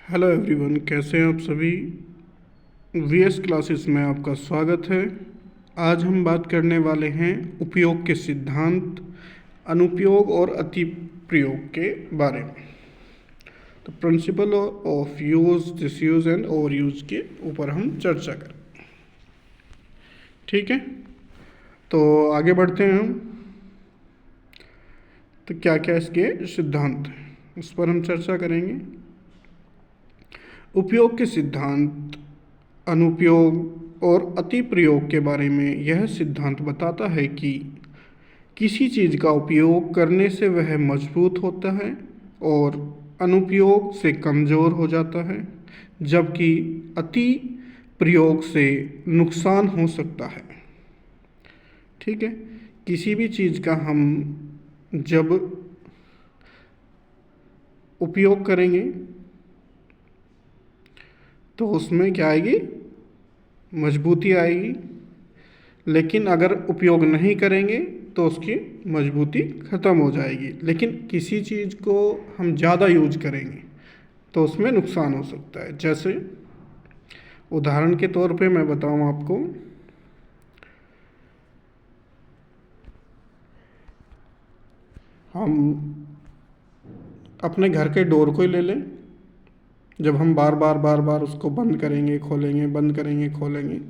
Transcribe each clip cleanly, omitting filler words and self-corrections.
Hello everyone, कैसे हैं आप सभी। वीएस क्लासेस में आपका स्वागत है। आज हम बात करने वाले हैं उपयोग के सिद्धांत, अनुपयोग और अतिप्रयोग के बारे में। तो principle of use, disuse and over use के ऊपर हम चर्चा करें। ठीक है, तो आगे बढ़ते हैं हम। तो क्या क्या इसके सिद्धांत हैं, उस पर हम चर्चा करेंगे। उपयोग के सिद्धांत, अनुपयोग और अतिप्रयोग के बारे में यह सिद्धांत बताता है कि किसी चीज़ का उपयोग करने से वह मजबूत होता है और अनुपयोग से कमज़ोर हो जाता है, जबकि अति प्रयोग से नुकसान हो सकता है। ठीक है, किसी भी चीज़ का हम जब उपयोग करेंगे तो उसमें क्या आएगी, मजबूती आएगी। लेकिन अगर उपयोग नहीं करेंगे तो उसकी मजबूती ख़त्म हो जाएगी। लेकिन किसी चीज़ को हम ज़्यादा यूज करेंगे तो उसमें नुकसान हो सकता है। जैसे उदाहरण के तौर पे मैं बताऊं आपको, हम अपने घर के डोर को ही ले लें। जब हम बार बार उसको बंद करेंगे खोलेंगे, बंद करेंगे खोलेंगे,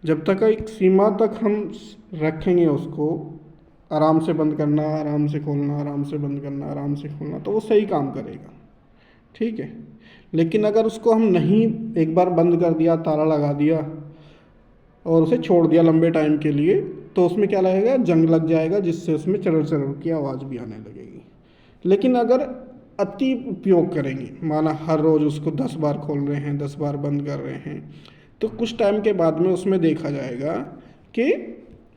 जब तक एक सीमा तक हम रखेंगे उसको, आराम से बंद करना, आराम से खोलना, आराम से बंद करना, आराम से खोलना, तो वो सही काम करेगा। ठीक है, लेकिन अगर उसको हम नहीं, एक बार बंद कर दिया, ताला लगा दिया और उसे छोड़ दिया लंबे टाइम के लिए, तो उसमें क्या लगेगा, जंग लग जाएगा, जिससे उसमें चरर चरर की आवाज़ भी आने लगेगी। लेकिन अगर अति उपयोग करेंगे, माना हर रोज़ उसको 10 बार खोल रहे हैं, 10 बार बंद कर रहे हैं, तो कुछ टाइम के बाद में उसमें देखा जाएगा कि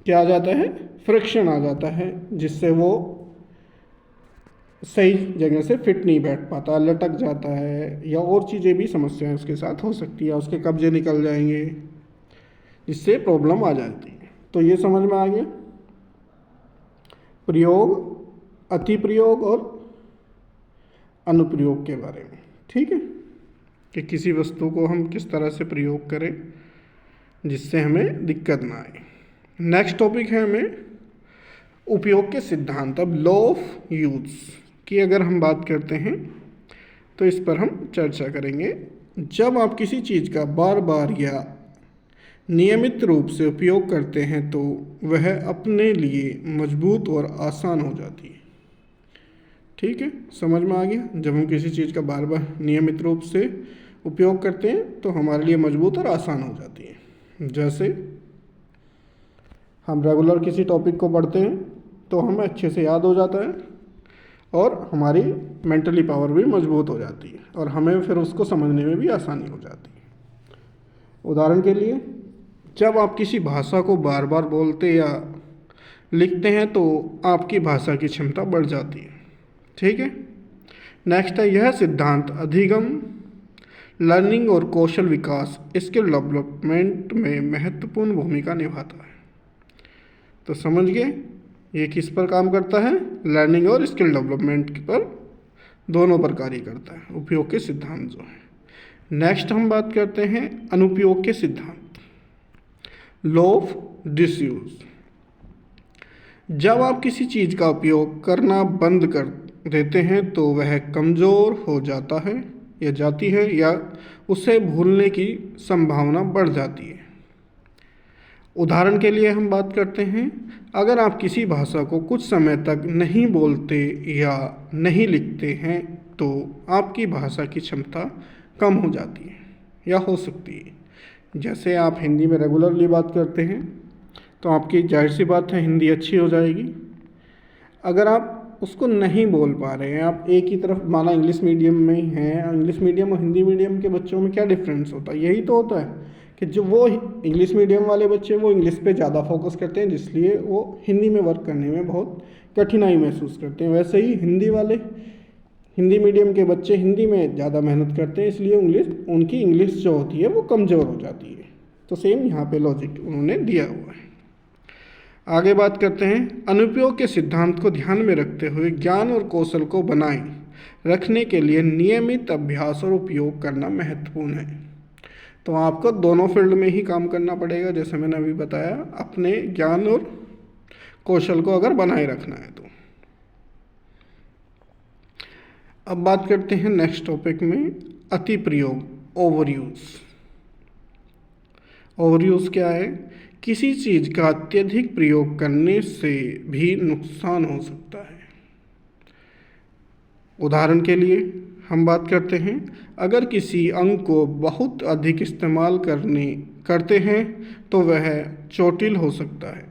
क्या आ जाता है, फ्रिक्शन आ जाता है, जिससे वो सही जगह से फिट नहीं बैठ पाता, लटक जाता है, या और चीज़ें भी समस्याएं उसके साथ हो सकती है, उसके कब्जे निकल जाएंगे, जिससे प्रॉब्लम आ जाती है। तो ये समझ में आ गया प्रयोग, अति प्रयोग और अनुप्रयोग के बारे में। ठीक है, कि किसी वस्तु को हम किस तरह से प्रयोग करें जिससे हमें दिक्कत ना आए। नेक्स्ट टॉपिक है हमें उपयोग के सिद्धांत। अब लॉ ऑफ यूज की अगर हम बात करते हैं तो इस पर हम चर्चा करेंगे। जब आप किसी चीज़ का बार बार या नियमित रूप से उपयोग करते हैं तो वह अपने लिए मजबूत और आसान हो जाती है। ठीक है, समझ में आ गया। जब हम किसी चीज़ का बार बार नियमित रूप से उपयोग करते हैं तो हमारे लिए मजबूत और आसान हो जाती है। जैसे हम रेगुलर किसी टॉपिक को पढ़ते हैं तो हमें अच्छे से याद हो जाता है और हमारी मेंटली पावर भी मजबूत हो जाती है और हमें फिर उसको समझने में भी आसानी हो जाती है। उदाहरण के लिए, जब आप किसी भाषा को बार बार बोलते या लिखते हैं तो आपकी भाषा की क्षमता बढ़ जाती है। ठीक है, नेक्स्ट है, यह सिद्धांत अधिगम, लर्निंग और कौशल विकास, स्किल डेवलपमेंट में महत्वपूर्ण भूमिका निभाता है। तो समझ गए ये किस पर काम करता है, लर्निंग और स्किल डेवलपमेंट पर, दोनों पर कार्य करता है उपयोग के सिद्धांत जो है। नेक्स्ट हम बात करते हैं अनुपयोग के सिद्धांत, लॉ ऑफ डिसयूज। जब आप किसी चीज़ का उपयोग करना बंद कर देते हैं तो वह कमज़ोर हो जाता है या जाती है, या उसे भूलने की संभावना बढ़ जाती है। उदाहरण के लिए हम बात करते हैं, अगर आप किसी भाषा को कुछ समय तक नहीं बोलते या नहीं लिखते हैं तो आपकी भाषा की क्षमता कम हो जाती है या हो सकती है। जैसे आप हिंदी में रेगुलरली बात करते हैं तो आपकी जाहिर सी बात है हिंदी अच्छी हो जाएगी। अगर आप उसको नहीं बोल पा रहे हैं, आप एक ही तरफ, माना इंग्लिश मीडियम में ही हैं, इंग्लिश मीडियम और हिंदी मीडियम के बच्चों में क्या डिफरेंस होता है, यही तो होता है कि जो वो इंग्लिश मीडियम वाले बच्चे वो इंग्लिश पे ज़्यादा फोकस करते हैं, जिसलिए वो हिंदी में वर्क करने में बहुत कठिनाई महसूस करते हैं। वैसे ही हिंदी मीडियम के बच्चे हिंदी में ज़्यादा मेहनत करते हैं, इसलिए उनकी इंग्लिश जो होती है वो कमज़ोर हो जाती है। तो सेम यहाँ पे लॉजिक उन्होंने दिया हुआ है। आगे बात करते हैं, अनुपयोग के सिद्धांत को ध्यान में रखते हुए ज्ञान और कौशल को बनाएं, रखने के लिए नियमित अभ्यास और उपयोग करना महत्वपूर्ण है। तो आपको दोनों फील्ड में ही काम करना पड़ेगा, जैसे मैंने अभी बताया, अपने ज्ञान और कौशल को अगर बनाए रखना है तो। अब बात करते हैं नेक्स्ट टॉपिक में, अति प्रयोग, ओवर यूज़। ओवर यूज़ क्या है? किसी चीज़ का अत्यधिक प्रयोग करने से भी नुकसान हो सकता है। उदाहरण के लिए हम बात करते हैं, अगर किसी अंग को बहुत अधिक इस्तेमाल करते हैं तो वह चोटिल हो सकता है।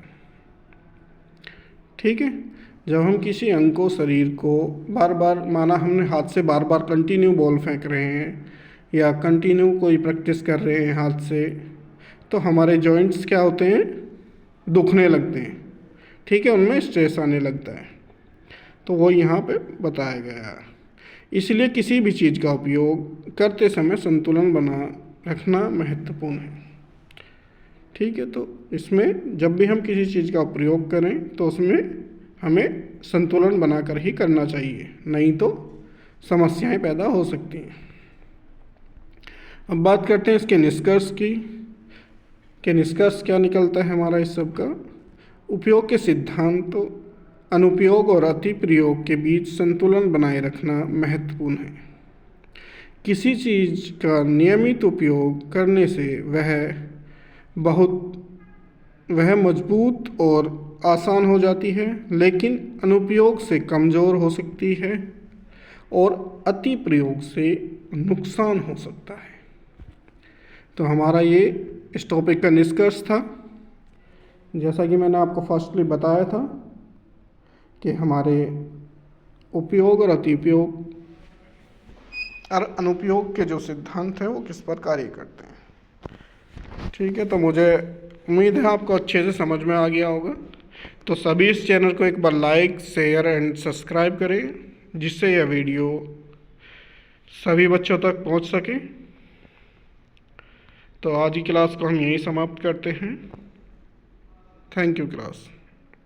ठीक है, जब हम किसी अंग को, शरीर को बार बार, माना हमने हाथ से बार बार कंटिन्यू बॉल फेंक रहे हैं या कंटिन्यू कोई प्रैक्टिस कर रहे हैं हाथ से, तो हमारे जॉइंट्स क्या होते हैं? दुखने लगते हैं। ठीक है, उनमें स्ट्रेस आने लगता है। तो वो यहाँ पे बताया गया है। इसलिए किसी भी चीज़ का उपयोग करते समय संतुलन बना रखना महत्वपूर्ण है। ठीक है, तो इसमें जब भी हम किसी चीज़ का प्रयोग करें तो उसमें हमें संतुलन बनाकर ही करना चाहिए, नहीं तो समस्याएं पैदा हो सकती हैं। अब बात करते हैं इसके निष्कर्ष की, कि निष्कर्ष क्या निकलता है हमारा इस सब का। उपयोग के सिद्धांत, तो अनुपयोग और अति प्रयोग के बीच संतुलन बनाए रखना महत्वपूर्ण है। किसी चीज़ का नियमित उपयोग करने से वह मजबूत और आसान हो जाती है, लेकिन अनुपयोग से कमज़ोर हो सकती है और अति प्रयोग से नुकसान हो सकता है। तो हमारा ये इस टॉपिक का निष्कर्ष था। जैसा कि मैंने आपको फर्स्टली बताया था कि हमारे उपयोग और अति उपयोग और अनुपयोग के जो सिद्धांत हैं वो किस पर कार्य करते हैं। ठीक है, तो मुझे उम्मीद है आपको अच्छे से समझ में आ गया होगा। तो सभी इस चैनल को एक बार लाइक, शेयर एंड सब्सक्राइब करें, जिससे यह वीडियो सभी बच्चों तक पहुंच सके। तो आज की क्लास को हम यहीं समाप्त करते हैं। Thank you class.